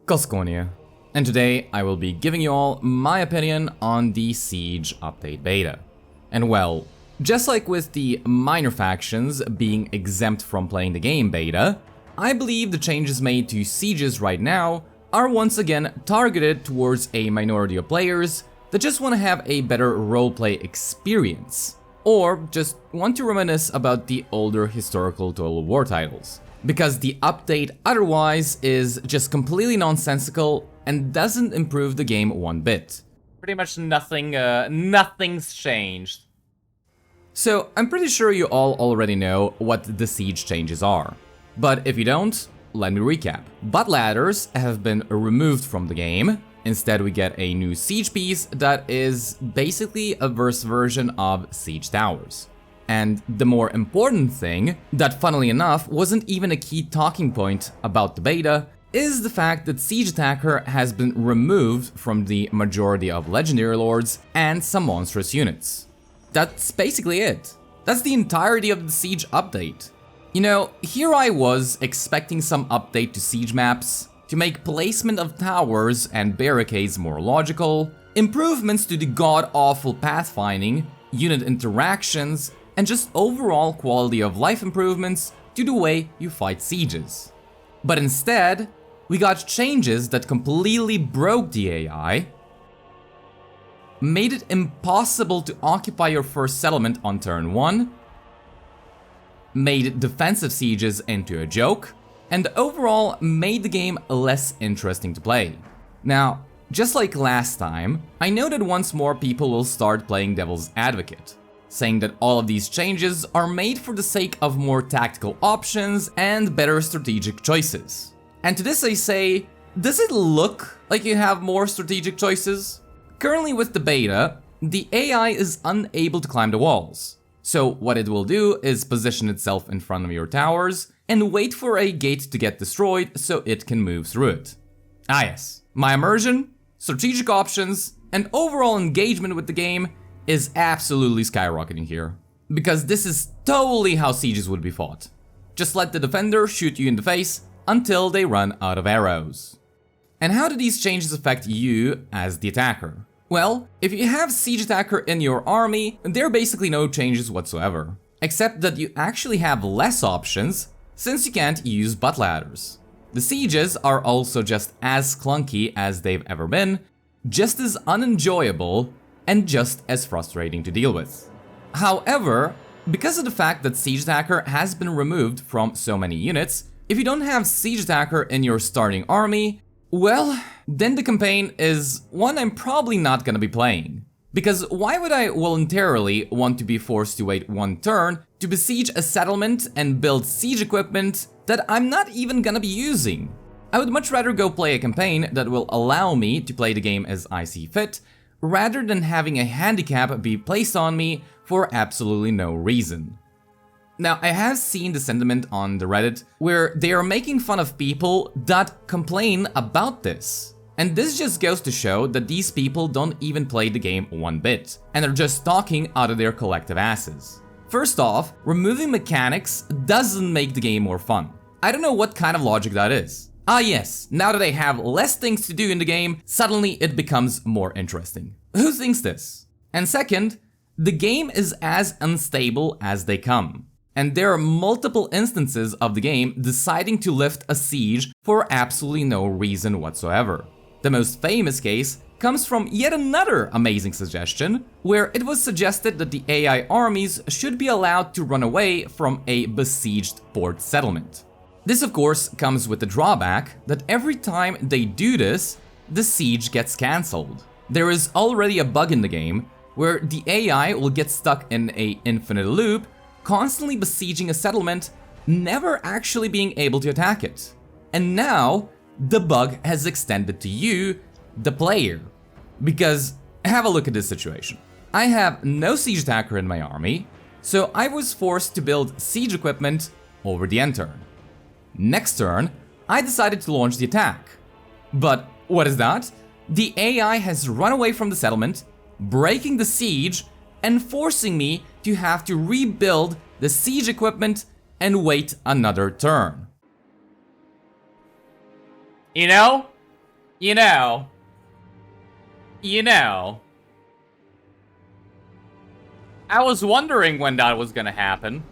Khorne, and today I will be giving you all my opinion on the Siege Update Beta. And well, just like with the minor factions being exempt from playing the game beta, I believe the changes made to Sieges right now are once again targeted towards a minority of players that just want to have a better roleplay experience, or just want to reminisce about the older historical Total War titles. Because the update otherwise is just completely nonsensical and doesn't improve the game one bit. Pretty much nothing's changed. So I'm pretty sure you all already know what the siege changes are. But if you don't, let me recap. Butt ladders have been removed from the game. Instead we get a new siege piece that is basically a worse version of siege towers. And the more important thing, that funnily enough wasn't even a key talking point about the beta, is the fact that Siege Attacker has been removed from the majority of Legendary Lords and some monstrous units. That's basically it. That's the entirety of the Siege update. You know, here I was expecting some update to siege maps, to make placement of towers and barricades more logical, improvements to the god-awful pathfinding, unit interactions, and just overall quality of life improvements to the way you fight sieges. But instead, we got changes that completely broke the AI, made it impossible to occupy your first settlement on turn 1, made defensive sieges into a joke, and overall made the game less interesting to play. Now, just like last time, I know that once more people will start playing Devil's Advocate, saying that all of these changes are made for the sake of more tactical options and better strategic choices. And to this I say, does it look like you have more strategic choices? Currently with the beta, the AI is unable to climb the walls. So what it will do is position itself in front of your towers and wait for a gate to get destroyed so it can move through it. Ah yes, my immersion, strategic options, and overall engagement with the game is absolutely skyrocketing here. Because this is totally how sieges would be fought. Just let the defender shoot you in the face until they run out of arrows. And how do these changes affect you as the attacker? Well, if you have Siege Attacker in your army, there are basically no changes whatsoever. Except that you actually have less options, since you can't use butt ladders. The sieges are also just as clunky as they've ever been, just as unenjoyable, and just as frustrating to deal with. However, because of the fact that Siege Attacker has been removed from so many units, if you don't have Siege Attacker in your starting army, well, then the campaign is one I'm probably not gonna be playing. Because why would I voluntarily want to be forced to wait one turn to besiege a settlement and build siege equipment that I'm not even gonna be using? I would much rather go play a campaign that will allow me to play the game as I see fit, rather than having a handicap be placed on me for absolutely no reason. Now, I have seen the sentiment on the Reddit where they are making fun of people that complain about this. And this just goes to show that these people don't even play the game one bit, and are just talking out of their collective asses. First off, removing mechanics doesn't make the game more fun. I don't know what kind of logic that is. Ah yes, now that I have less things to do in the game, suddenly it becomes more interesting. Who thinks this? And second, the game is as unstable as they come. And there are multiple instances of the game deciding to lift a siege for absolutely no reason whatsoever. The most famous case comes from yet another amazing suggestion, where it was suggested that the AI armies should be allowed to run away from a besieged port settlement. This of course comes with the drawback that every time they do this, the siege gets cancelled. There is already a bug in the game where the AI will get stuck in an infinite loop, constantly besieging a settlement, never actually being able to attack it. And now, the bug has extended to you, the player. Because, have a look at this situation. I have no Siege Attacker in my army, so I was forced to build siege equipment over the end turn. Next turn, I decided to launch the attack. But what is that? The AI has run away from the settlement, breaking the siege, and forcing me to have to rebuild the siege equipment and wait another turn. You know, You know. You know. I was wondering when that was gonna happen.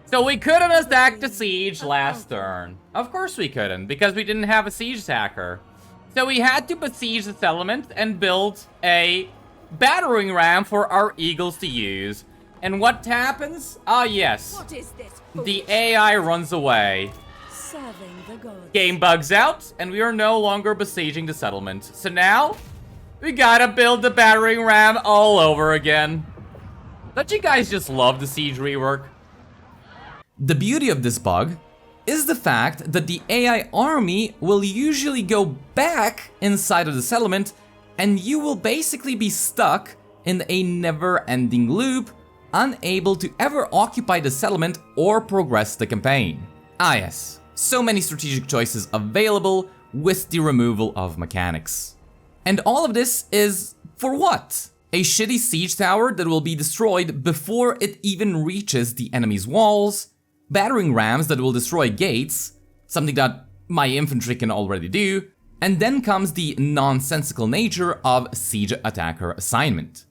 So we couldn't attack the siege last turn. Of course we couldn't, because we didn't have a siege attacker. So we had to besiege the settlement and build a battering ram for our eagles to use. And what happens? Ah, yes. What is this? The AI runs away. Serving the gods. Game bugs out, and we are no longer besieging the settlement. So now, we gotta build the battering ram all over again. Don't you guys just love the siege rework? The beauty of this bug is the fact that the AI army will usually go back inside of the settlement, and you will basically be stuck in a never-ending loop, unable to ever occupy the settlement or progress the campaign. Ah yes, so many strategic choices available with the removal of mechanics. And all of this is for what? A shitty siege tower that will be destroyed before it even reaches the enemy's walls, battering rams that will destroy gates, something that my infantry can already do, and then comes the nonsensical nature of siege attacker assignment.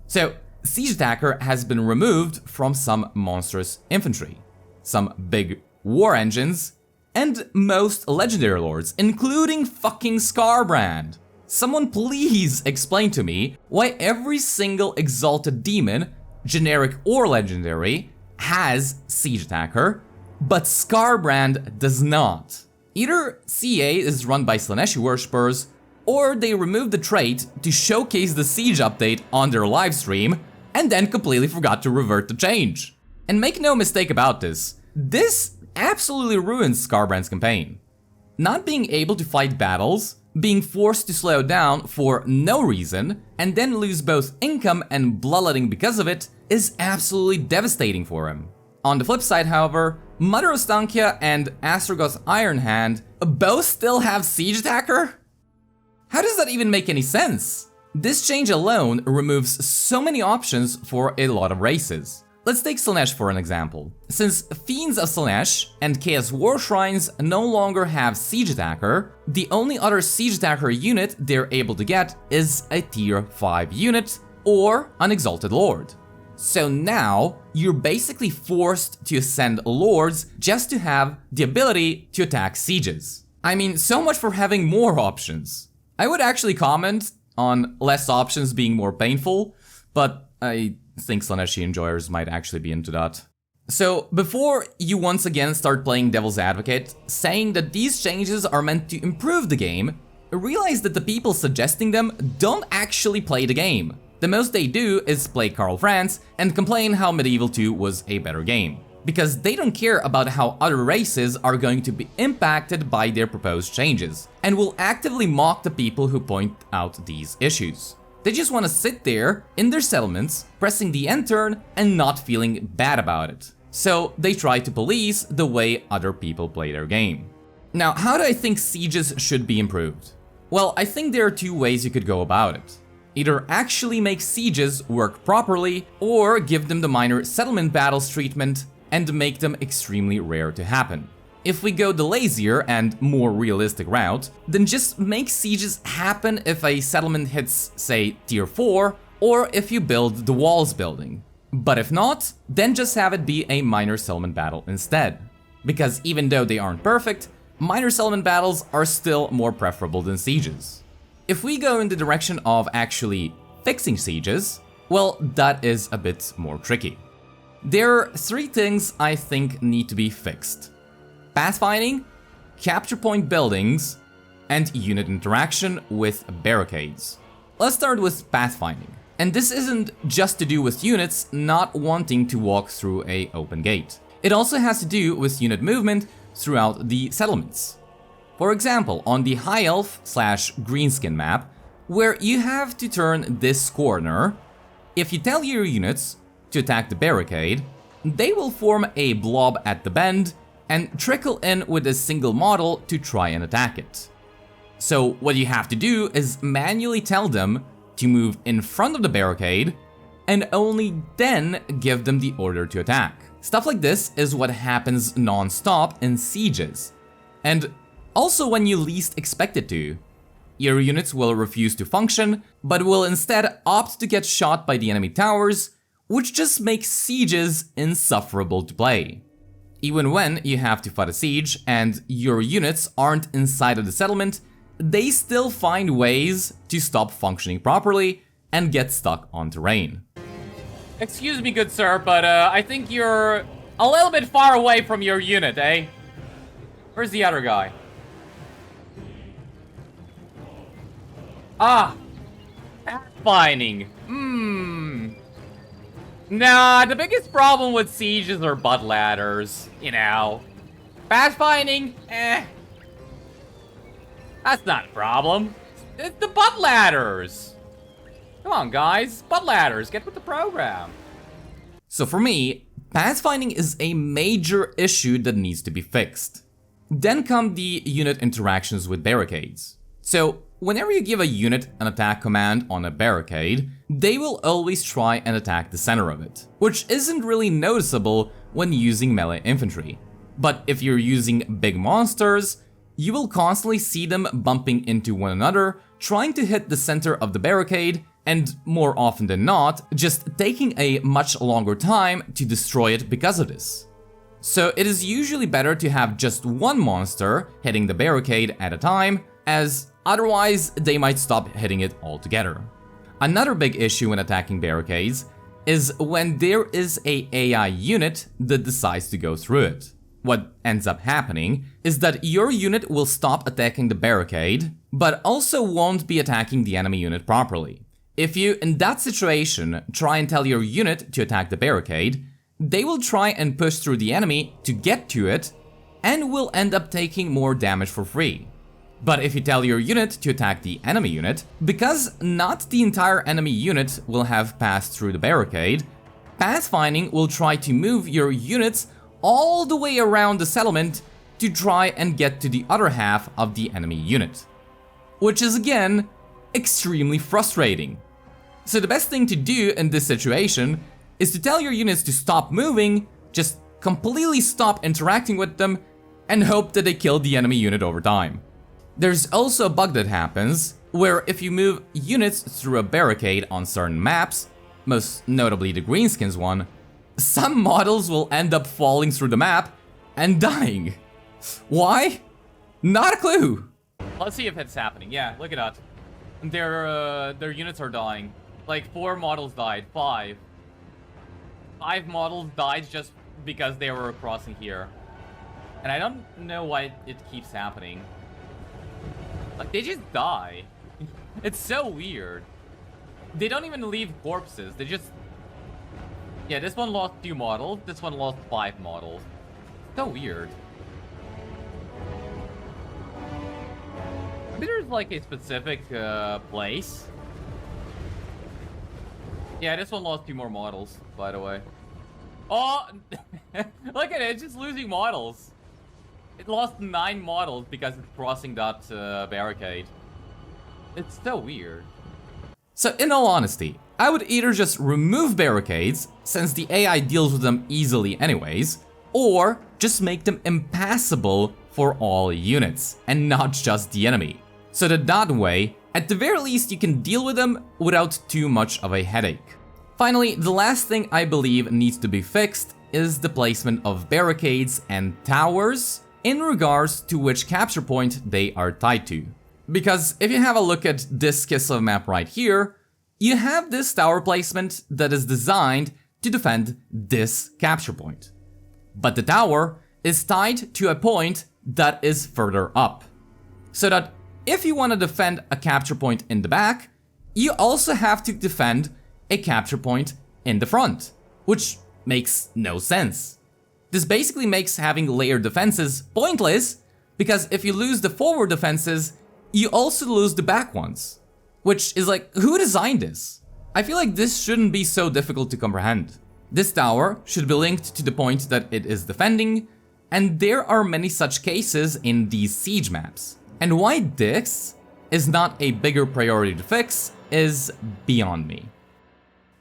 So, siege attacker has been removed from some monstrous infantry, some big war engines, and most legendary lords, including fucking Scarbrand. Someone please explain to me why every single exalted demon, generic or legendary, has siege attacker, but Scarbrand does not. Either CA is run by Slaaneshi worshippers, or they removed the trait to showcase the siege update on their livestream, and then completely forgot to revert the change. And make no mistake about this absolutely ruins Scarbrand's campaign. Not being able to fight battles, being forced to slow down for no reason, and then lose both income and bloodletting because of it, is absolutely devastating for him. On the flip side, however, Mother Ostankia and Astragoth's Iron Hand both still have siege attacker? How does that even make any sense? This change alone removes so many options for a lot of races. Let's take Slaanesh for an example. Since Fiends of Slaanesh and Chaos War Shrines no longer have siege attacker, the only other siege attacker unit they're able to get is a tier 5 unit or an Exalted Lord. So now, you're basically forced to ascend lords just to have the ability to attack sieges. I mean, so much for having more options. I would actually comment on less options being more painful, but I think Slaaneshi enjoyers might actually be into that. So, before you once again start playing devil's advocate, saying that these changes are meant to improve the game, realize that the people suggesting them don't actually play the game. The most they do is play Karl Franz and complain how Medieval 2 was a better game, because they don't care about how other races are going to be impacted by their proposed changes, and will actively mock the people who point out these issues. They just want to sit there in their settlements, pressing the end turn and not feeling bad about it. So they try to police the way other people play their game. Now, how do I think sieges should be improved? Well, I think there are two ways you could go about it. Either actually make sieges work properly, or give them the minor settlement battles treatment and make them extremely rare to happen. If we go the lazier and more realistic route, then just make sieges happen if a settlement hits, say, tier 4, or if you build the walls building. But if not, then just have it be a minor settlement battle instead. Because even though they aren't perfect, minor settlement battles are still more preferable than sieges. If we go in the direction of actually fixing sieges, well, that is a bit more tricky. There are three things I think need to be fixed: pathfinding, capture point buildings, and unit interaction with barricades. Let's start with pathfinding. And this isn't just to do with units not wanting to walk through an open gate. It also has to do with unit movement throughout the settlements. For example, on the High Elf / Greenskin map, where you have to turn this corner, if you tell your units to attack the barricade, they will form a blob at the bend and trickle in with a single model to try and attack it. So what you have to do is manually tell them to move in front of the barricade, and only then give them the order to attack. Stuff like this is what happens non-stop in sieges. And also when you least expect it to. Your units will refuse to function, but will instead opt to get shot by the enemy towers, which just makes sieges insufferable to play. Even when you have to fight a siege and your units aren't inside of the settlement, they still find ways to stop functioning properly and get stuck on terrain. Excuse me, good sir, but I think you're a little bit far away from your unit, eh? Where's the other guy? Ah! Pathfinding. Nah, the biggest problem with sieges are butt ladders, you know. Pathfinding, that's not a problem. It's the butt ladders. Come on, guys. Butt ladders, get with the program. So for me, pathfinding is a major issue that needs to be fixed. Then come the unit interactions with barricades. So whenever you give a unit an attack command on a barricade, they will always try and attack the center of it, which isn't really noticeable when using melee infantry. But if you're using big monsters, you will constantly see them bumping into one another, trying to hit the center of the barricade, and more often than not, just taking a much longer time to destroy it because of this. So it is usually better to have just one monster hitting the barricade at a time, as otherwise they might stop hitting it altogether. Another big issue when attacking barricades is when there is a AI unit that decides to go through it. What ends up happening is that your unit will stop attacking the barricade, but also won't be attacking the enemy unit properly. If you, in that situation, try and tell your unit to attack the barricade, they will try and push through the enemy to get to it, and will end up taking more damage for free. But if you tell your unit to attack the enemy unit, because not the entire enemy unit will have passed through the barricade, pathfinding will try to move your units all the way around the settlement to try and get to the other half of the enemy unit. Which is again, extremely frustrating. So the best thing to do in this situation is to tell your units to stop moving, just completely stop interacting with them, and hope that they kill the enemy unit over time. There's also a bug that happens, where if you move units through a barricade on certain maps, most notably the greenskins one, some models will end up falling through the map and dying. Why? Not a clue. Let's see if it's happening. Yeah, look at that. Their units are dying. Like 4 models died, 5. 5 models died just because they were crossing here. And I don't know why it keeps happening. Like, they just die. It's so weird. They don't even leave corpses. They just... Yeah, this one lost 2 models. This one lost 5 models. So weird. Maybe there's like a specific place. Yeah, this one lost 2 more models, by the way. Oh! Look at it, it's just losing models. It lost 9 models because it's crossing that barricade. It's so weird. So in all honesty, I would either just remove barricades, since the AI deals with them easily anyways, or just make them impassable for all units, and not just the enemy. So that way, at the very least you can deal with them without too much of a headache. Finally, the last thing I believe needs to be fixed is the placement of barricades and towers in regards to which capture point they are tied to. Because if you have a look at this Kislev map right here, you have this tower placement that is designed to defend this capture point. But the tower is tied to a point that is further up. So that if you want to defend a capture point in the back, you also have to defend a capture point in the front, which makes no sense. This basically makes having layered defenses pointless, because if you lose the forward defenses, you also lose the back ones. Which is like, who designed this? I feel like this shouldn't be so difficult to comprehend. This tower should be linked to the point that it is defending, and there are many such cases in these siege maps. And why this is not a bigger priority to fix is beyond me.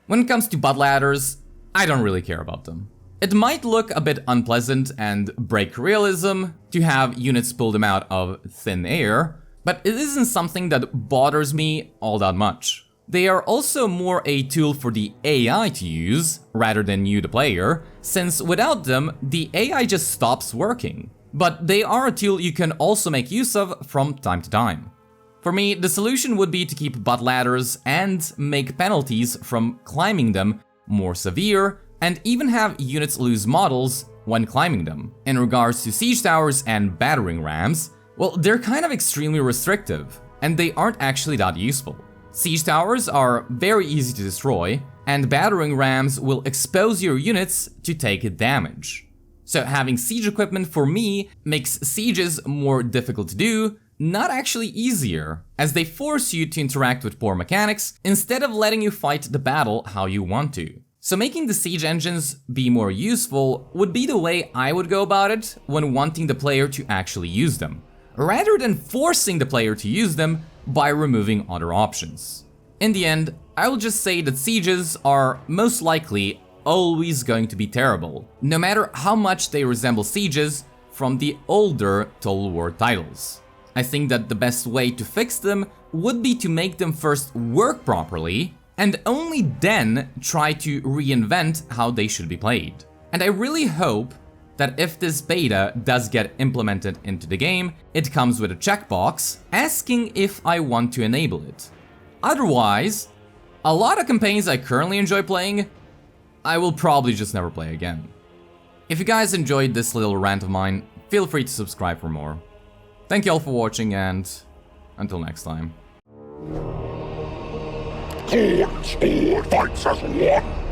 When it comes to butt ladders, I don't really care about them. It might look a bit unpleasant and break realism to have units pull them out of thin air, but it isn't something that bothers me all that much. They are also more a tool for the AI to use, rather than you the player, since without them, the AI just stops working. But they are a tool you can also make use of from time to time. For me, the solution would be to keep butt ladders and make penalties from climbing them more severe, and even have units lose models when climbing them. In regards to siege towers and battering rams, well, they're kind of extremely restrictive, and they aren't actually that useful. Siege towers are very easy to destroy, and battering rams will expose your units to take damage. So having siege equipment for me makes sieges more difficult to do, not actually easier, as they force you to interact with poor mechanics instead of letting you fight the battle how you want to. So making the siege engines be more useful would be the way I would go about it when wanting the player to actually use them, rather than forcing the player to use them by removing other options. In the end, I will just say that sieges are most likely always going to be terrible, no matter how much they resemble sieges from the older Total War titles. I think that the best way to fix them would be to make them first work properly, and only then try to reinvent how they should be played. And I really hope that if this beta does get implemented into the game, it comes with a checkbox asking if I want to enable it. Otherwise, a lot of campaigns I currently enjoy playing, I will probably just never play again. If you guys enjoyed this little rant of mine, feel free to subscribe for more. Thank you all for watching, and until next time. Khorne fights as one.